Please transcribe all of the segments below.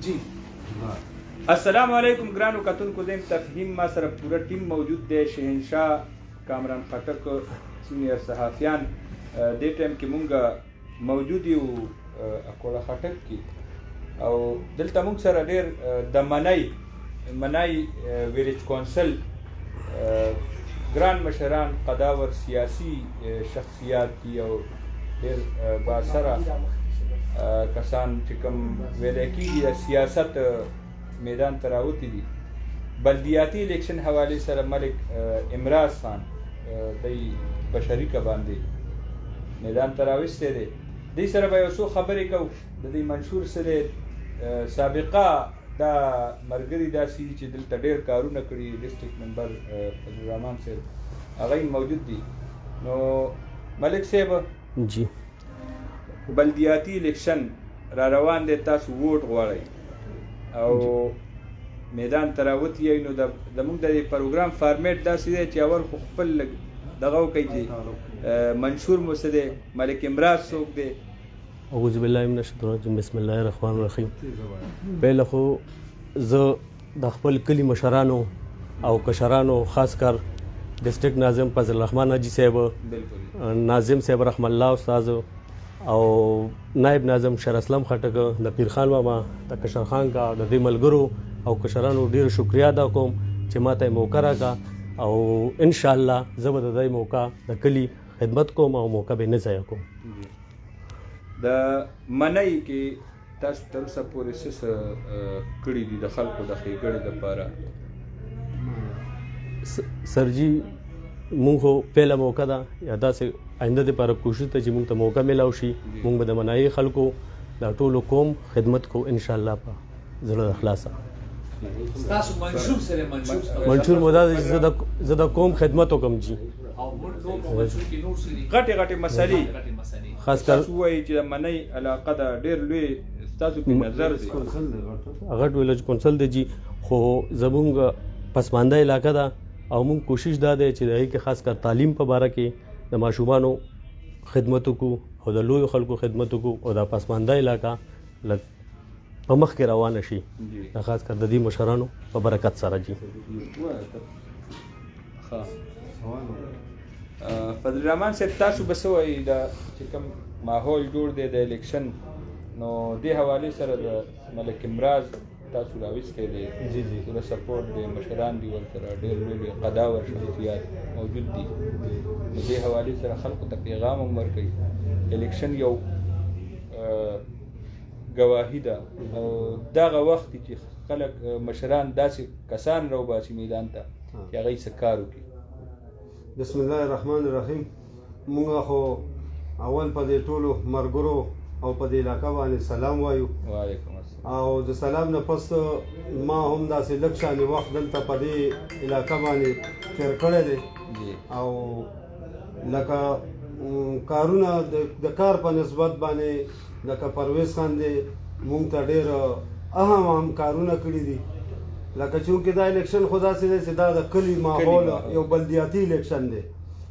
جی السلام علیکم ګرانو کتونکو دیم تفهیم ما سره پوره ټیم موجود دی شهنشاه کامران خټک سینیر صحافیان دې ټایم کې مونږ موجود یو اکوړه خټک کې او دلته مونږ سره ډېر د منای ویلیج کونسل ګران مشران قداور سیاسي شخصیات دي او ډېر بااثره کسان چې کوم ویلی کېږي د سیاست میدان ته راوتي دي. بلدیاتي الیکشن حوالې سره ملک امراز خان دی په شریکه باندې میدان ته راوستی دی. دوی سره به یو څو خبرې کوو. د دوی منشور څه دی، سابقه دا ملګري داسې دي چې دلته ډېر کارونه کړي. ډسټرکټ ممبر فضل الرحمن صاحب هغه موجود دي. نو ملک صاحب جی بلدیاتي الیکشن را روان دی، تاسو ووټ غواړئ او میدان ته راوتي یئ. نو زموږ د دې پروګرام فارمیټ داسې دی چې اول خو خپل دغه وکئ چې منشور مو څه دی، ملک امراز څوک دی. اعوذ بالله من الشیطان الرجیم، بسم الله الرحمن الرحیم. پهله خو زه د خپل کلي مشرانو او کشرانو خاص کر ډسټرکټ ناظم فضل الرحمن حاجي صاحب، ناظم صاحب رحم الله استاد او نائب ناظم شر اسلم خټک، د پیر خان ماما، د کشر خان کا، د دې ملګرو او کشرانو ډیر شکریا ادا کوم چې ماته موقع راکړه او ان شاء الله زه به د دې موقع د کلی خدمت کوم او موقع به نه ضایع کوم. د منۍ کې تاسو تر اوسه پورې څه کړي دي د خلکو د ښېګړې دپاره؟ سرجي مونږ خو پهله موقع ده یا داسې آینده دپاره کوشش ته چې مونږ ته موقع میلاو شي، مونږ به د منایي خلکو دا ټولو قوم خدمت کو ان شاء الله په زړه د اخلاصه. تاسو منشور سره منشور مو دا چې زه د قوم خدمت وکم جی. او منشور کې نور سری غټې مسلې خاص کر تاسو وایي چې د منۍ علاقه ده ډېر لوی ستاسو په نظر دی. غټ ویلیج کونسل دی جی، خو زمونږ پسمانده علاقه ده او مونږ کوشش دا دی چې د هغې کې خاص کر تعلیم په باره کې د ماشومانو خدمت وکړو او د لویو خلکو خدمت وکړو او دا پسمانده علاقه لږ په مخ کې روانه شي، دا خاص کر د دې مشرانو په برکت سره جی. فضل الرحمن صاحب تاسو به څه وایي دا چې کوم ماحول جوړ دی د الیکشن، نو دې حوالې سره د ملک امراز تاسو راویستی دی، پوره سپورټ دی، مشران دي ورسره ډېر لوی قداور شخصیات موجود دي. نو دې حوالې سره خلکو ته پیغام هم ورکوي. الیکشن یو ګواهي ده او دغه وخت چې خلک مشران داسې کسان راوباسي میدان ته چې هغوی څه کار وکړي. بسم الله الرحمن الرحیم. مونږ خو اول په دې ټولو ملګرو او په دې علاقه باندې سلام وایو. وعلیکم السلام. او د سلام نه پس ما هم داسې لږ شانې وخت دلته په دې علاقه باندې تېر کړی دی او لکه کارونه د کار په نسبت باندې لکه پرویز خان دی مونږ ته ډېر اهم کارونه کړي دي. لکه چونکې دا الیکشن خو داسې دی چې دا د کلي ماحول یو بلدیاتي الیکشن دی،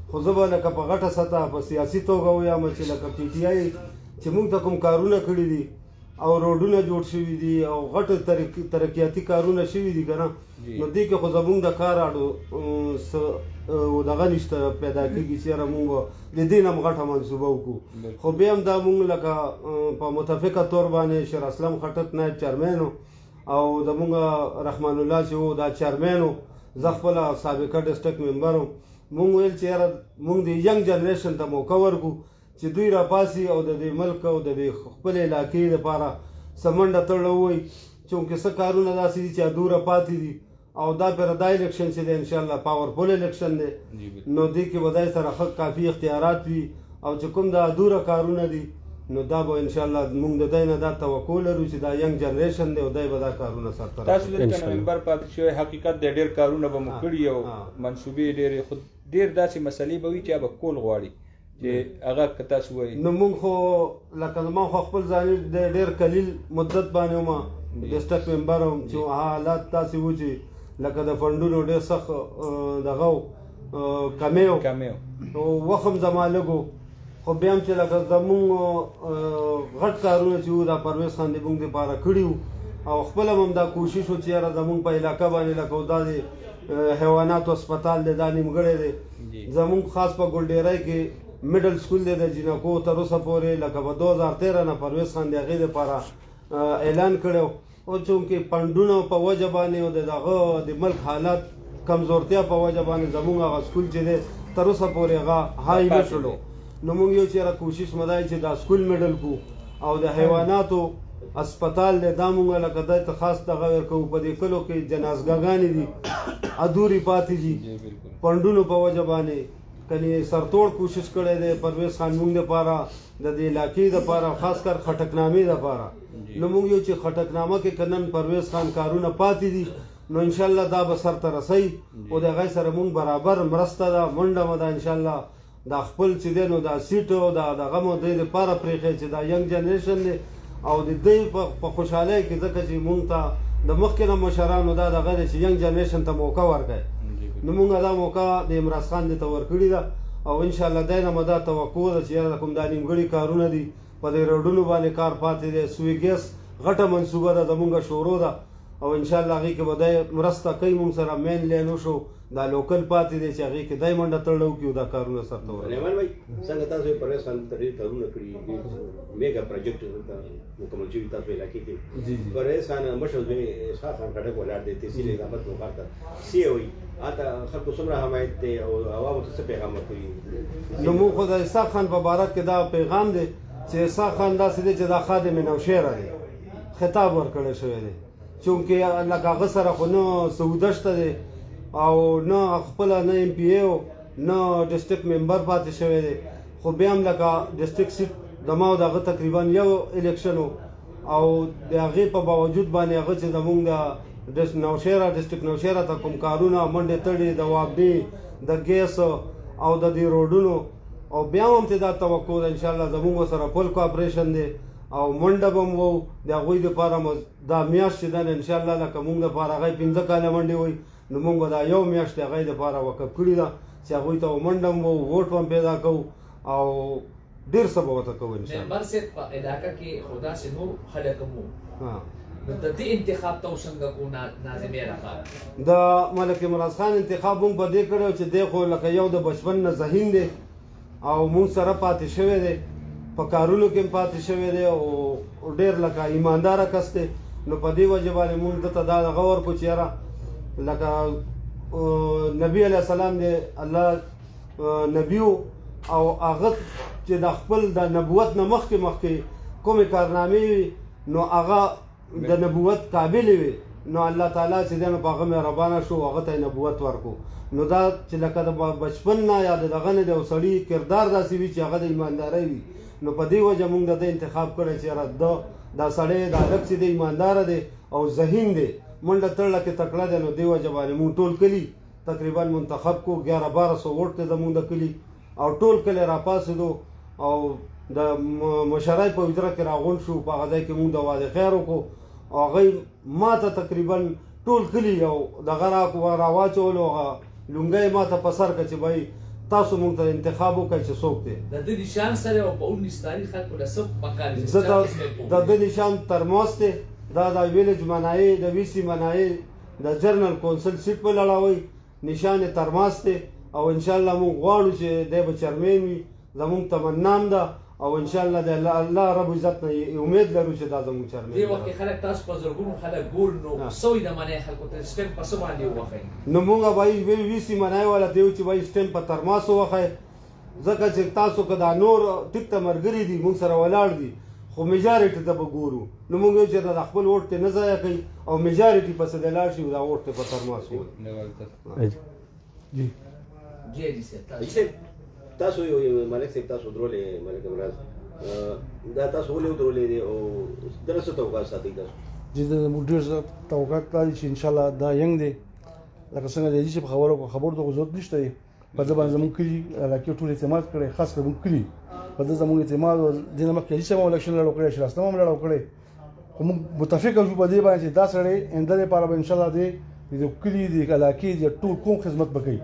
خو زه به لکه په غټه سطح په سیاسي توګه ووایم چې لکه پی ټي آی چې مونږ ته کوم کارونه کړي دي او روډونه جوړ شوي دي او غټ ترقیاتي کارونه شوي دي که نه، نو دې کې خو زمونږ د کار اړو دغه نشته پیدا کېږي چې یاره مونږ به د دې نه هم غټه منصوبه وکړو. خو بیا هم دا مونږ لکه په متفقه طور باندې شر اسلم خټک نایب چیرمین او زمونږ رحمان الله چې و دا چیرمین و، زه خپله سابقه ډسټرکټ ممبر وم. مونږ ویل چې یاره مونږ د ینګ جنریشن ته موقع ورکړو چې دوی راپاسي او د دې ملک او د دې خپلې علاقې دپاره څه منډه تړله ووایي، چونکې څه کارونه داسې دي چې ادوره پاتې دي او دا پېره دا الیکشن چې دی انشاءالله پاورفل الیکشن دی، نو دې کې به دی سره ښه کافي اختیارات وي او چې کوم د ادوره کارونه دي نو دا به انشاءالله موږ د دی نه دا توقع لرو چې دا ینګ جنریشن دی او دی به دا کارونه سرته تاسو دلته ممبر پاتې شوی. حقیقت دی ډېر کارونه به مو کړي او منصوبې ډېرې، خو ډېر داسې مسلې به وي چې هغه به کول غواړي چې هغه که تاسو وایي. نو موږ خو لکه زما خو خپل ځاني د ډېر قلیل مدت باندې وم ډسټرکټ ممبر وم چې حالات داسې و چې لکه د فنډونو ډېر سخت دغه کمی و، وخت هم زما لږ و، خو بیا هم چې لکه زمونږ غټ کارونه چې وو دا پرویز خان د موږ دپاره کړي وو او خپل هم دا کوشش و چې یاره زمونږ په علاقه باندې لکه دا د حیواناتو هسپتال دی دا نیمګړی دی زمونږ خاص په ګلډیری کې میډل سکول دی د جینکو تر اوسه پورې لکه په 2013 نه پرویز خان د هغې دپاره اعلان کړی او چونکې فنډونو په وجه باندې او د دغه د ملک حالات کمزورتیا په وجه باندې زمونږ هغه سکول چې دی تر اوسه پورې هغه های نه شولو نو موږ یو چېرې کوشش مدای چې دا سکول میډل کو او د حیواناتو هسپتال دی دا موږ لکه دای ته خاص دغه ورکوو په دې کلو کې جنازګاګانې دي ادورې پاتې دي فنډونو په وجه باندې کنې سرتوړ کوشش کړی دی پرویز خان موږ دپاره د دې علاقې دپاره خاص کر خټکنامې دپاره نو موږ یو چې خټکنامه کې که نن پرویز خان کارونه پاتې دي نو انشاءالله دا به سرته رسوي او د هغې سره موږ برابر مرسته ده منډه مو ده انشاءالله دا خپل چې دی نو دا سیټ او دا دغه مو دی دپاره پرېښی چې دا ینګ جنریشن دی او د دوی په خوشحالۍ کې ځکه چې مونږ ته د مخکې نه مشرانو دا دغه دی چې ینګ جنریشن ته موقع ورکړی نو مونږ دا موقع د عمراز خان دې ته ورکړې ده او انشاءالله دی نه مو دا توقع ده چې یاره کوم دا نیمګړي کارونه دي په دې روډونو باندې کار پاتې دی سوی ګیس غټه منصوبه ده زمونږ شروع ده او انشاءالله هغې کې به دی مرسته کوي مونږ سره مین لین وشو دا لوکل پاتې دی چې هغې کې دی منډه تړله وکړي او دا کارونه سرته ورغلي نعمان بھائی څنګه تاسو پرویز خان ته ډېر کارونه کړي میګا پروجیکټ مکمل شوي تاسو علاقې کې پرویز خان مشر زوی اسحاق خان خټک ولاړ دی تحصیل نظامت مقام ته سی وي هلته خلکو څومره حمایت دی او عوامو ته څه پیغام ورکوي نو موږ خو د اسحاق خان په باره کې دا پیغام دی چې اسحاق خان داسې دی چې دا خادم نوشیره دی خطاب ورکړی شوی دی چونکې لکه هغه سره خو نه سوده شته دی او نه خپله نه ایم پی ای نه ډسټرکټ ممبر پاتې شوی دی خو بیا هم لکه ډسټرکټ سیټ د ما او د هغه تقریبا یو الیکشن او د هغې په باوجود باندې هغه چې زمونږ د نوشیره ډسټرکټ نوشیره ته کوم کارونه منډې تړې د واګډې د ګیس او د دې روډونو او بیا هم ته دا توقع ده انشاءالله زمونږ سره فل کوآپریشن دی او منډه به م وو د هغوی دپاره دا میاشت چې ده انشاءالله لکه مونږ دپاره هغوی 15 کاله منډې وایي نو مونږ به دا یو میاشت د هغوی دپاره وقف کړي ده چې هغوی ته منډه م وو ووټ به پیدا کوو او ډېر څه به ورته کوو انشاءالله ممبر صاحب په علاقه کې خو داسې نور خلک هم وو نو د دې انتخاب ته څنګه کو ناظمې راغله د ملک عمراز خان انتخاب مونږ په دې کړی چې دی خو لکه یو د بچپن نه ذهین دی او مونږ سره پاتې شوی دی په کارونو کې هم پاتې شوی دی او ډېر لکه ایمانداره کس دی نو په دې وجه باندې مونږ دته دا دغه ورکړو چې یاره لکه نبي علیه السلام دی الله نبي او هغه چې د خپل د نبوت نه مخکې کومې کارنامې وي نو هغه د نبوت قابلې وي نو الله تعالی چې دی نو په هغه مهربانه شو هغه ته یې نبوت ورکړو نو دا چې لکه د بچپن نه یا د دغه نه د یو سړي کردار داسې وي چې هغه د ایماندارۍ وي نو په دې وجه مونږ د ده انتخاب کړی چې یاره دا سړی دا هلک چې دی ایمانداره دی او ذهین دی منډه تړله کې تکړه دی نو دې وجه باندې مونږ ټول کلي تقریبا منتخب کو 11-1200 ووټ دی زمونږ د کلي او ټول کلی راپاڅېدو او د مشرۍ په حجره کې راغونډ شو په هغه ځای کې مونږ د واده خیر وکړو او هغوی ما ته تقریبا ټول کلي یو دغه راواچولو هغه لونګۍ ما ته په سر کړه چې بھائی تاسو مونږ ته انتخاب وکړئ چې څوک دی د ده نشان سره او په 19 تاریخ خلکو له څه پکار د ده نشان ترماس دی دا د ویلج منایي د وی سی منایي د جرنل کونسل سیټ په لړاوی نشان ترماس دی او انشاءالله مونږ غواړو چې دی به چرمین وي زمونږ تمنا هم ده او انشاءالله د الله رب عزت نه امید لرو چې دا زمونږ چرمین دې وخت کې خلک تاسو په زرګونو خلک ګول نو سوی د منای خلکو ته سټیپ په څه باندې ووښئ نو مونږ به وی سی منایي والا دی چې وایي سټیپ په ترماس ووښئ ځکه چې تاسو که دا نور ټیک ته ملګري دي مونږ سره ولاړ دي خو میجارټي ته به ګورو نو مونږ یو چې د خپل ووټ ته نه ضایع کوي او میجارټي پسې د لاړ شي دا ووټ ته په ترماس ووایي جی صاحب تاسو یو ملک صاحب تاسو درولې ملک عمراز دا تاسو ولې درولې دي او دغه څه توقع ساتئ تاسو چې د ډېر توقعات دا دي چې انشاءالله دا ینګ دی لکه څنګه دی چې په خبرو ته ضرورت نشته دی په ده باندې زموږ کلي علاقې ټول اعتماد کړی خاص کر موږ کلي په ده زموږ اعتماد او دې نه مخکې هېڅ هم الیکشن لړو کړی شراسنامه هم لړو کړی خو موږ متفق یو په دې باندې چې دا سړی آینده دپاره به انشاءالله د کلي د علاقې د ټول قوم خدمت به کوي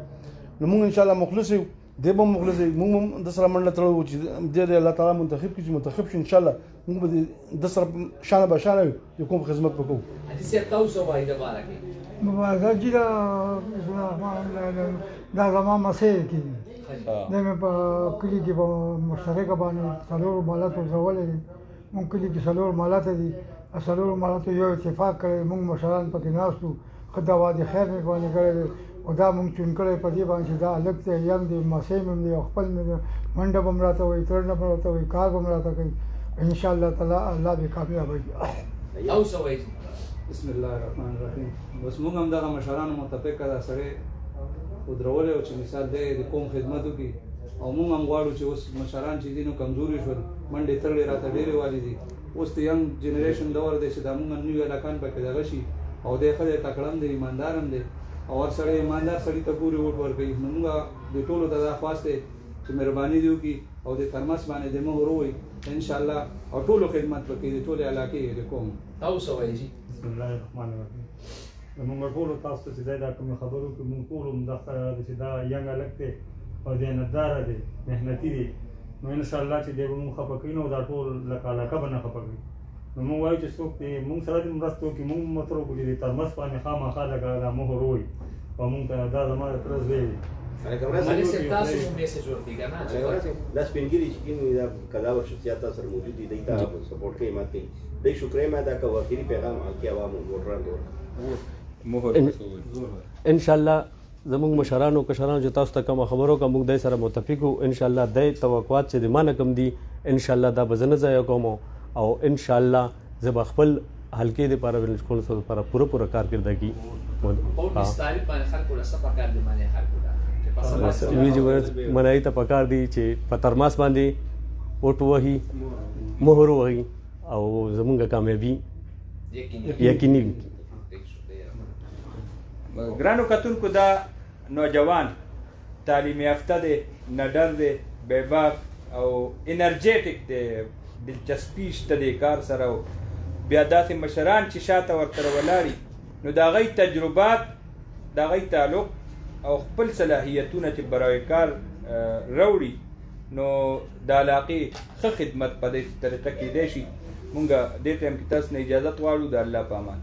نو موږ انشاءالله مخلص یو دی به مخلص دی موږ هم د سره منډه تړو چې دی د الله تعالی منتخب کړي چې منتخب شي انشاءالله موږ به د سره شانه به شانه یو د کوم خدمت وکړو حاجي صاحب تاسو وایي د باره کې مبارک جی دا زما مسیر کې دي دا مې په کلي کې په مشترکه باندې څلورو مالاتو ورزولی دي مونږ کلي کې څلور مالات دي څلورو مالاتو یو اتفاق کړی مونږ مشران پکې ناست وو ښه د وعدې خیر مې باندې کړی دی او دا مونږ چون کړی په دې باندې چې دا هلک دی یم دی مسۍ مې دی او خپل مې دی منډه به م راته وایي ترنه به راته وایي کار به م راته کوي انشاءالله تعالی الله به کامیابوي تاسو وایي بسم الله الرحمن الرحیم بس موږ هم دغه مشرانو متفقه دا سړی ودرولی او چې مثال دی د قوم خدمت وکړي او موږ هم غواړو چې اوس مشران چې دي نو کمزوري شول منډې ترړې راته ډېرې والې دي اوس د ینګ جنریشن دور دی چې دا موږ نوي هلکان پکې دغه شي او دی ښه دی تکړه هم دی ایماندار هم دی او هر سړی ایماندار سړي ته پورې ووټ ورکوي نو موږ د ټولو ته دا خواست دی چې مهرباني دې وکړي او د ترمس باندې د مهر ووایي انشاءالله او ټولو خدمت وکړي د ټولې علاقې د قوم تاسو وایي بسم الله الرحمن الرحیم موږ ټولو تاسو ته چې دا کومې خبرو کې موږ ټولو مداخله چې دا ینګ هلک دی او دیانتداره دی محنتي دی نو انشاءالله چې دی به موږ خفه کوي نو دا ټول لکه علاقه به نه خفه کوي نو موږ وایو چې څوک دی موږ سره دې مرسته وکړي موږ متر وکړو د ترمس باندې خامخا لکه دا مهر ووایي او موږ ته دا زما د تره زوی دی تاسو میسج ورکړئ که نه دا سپین ګیري چې کوم دا کداور شخصیات سره موجود دي دوی ته سپورټ کوي مات کوي دوی شکرې ما دا کوي اخري پیغام حقي عوامو ووټران ته انشاءالله زموږ مشرانو کشرانو چې تاسو ته کومه خبرو کوم موږ دای سره متفق وو انشاءالله د توقعات چې د مانه کم دي انشاءالله دا به زه نه ضایع کوم او انشاءالله زه به خپل حلقې دپاره ولسکونو لپاره پوره کارکردګي منایي ته پکار دي چې په ترماس باندې ووټ ووهي مهر ووهي او زموږ کامیابي یقیني وي ګرانو کتونکو دا نوجوان تعلیم یافته دی نډر دی بیباک او انرجیټک دی دلچسپي شته دی کار سره بیا داسې مشران چې شاته ورسره ولاړي نو د هغوی تجربات د هغوی تعلق او خپل صلاحیتونه چې برای کار راوړي نو د علاقې ښه خدمت په دې طریقه کیدی شي مونږ دې ټایم کې تاسو نه اجازت غواړو د الله په امان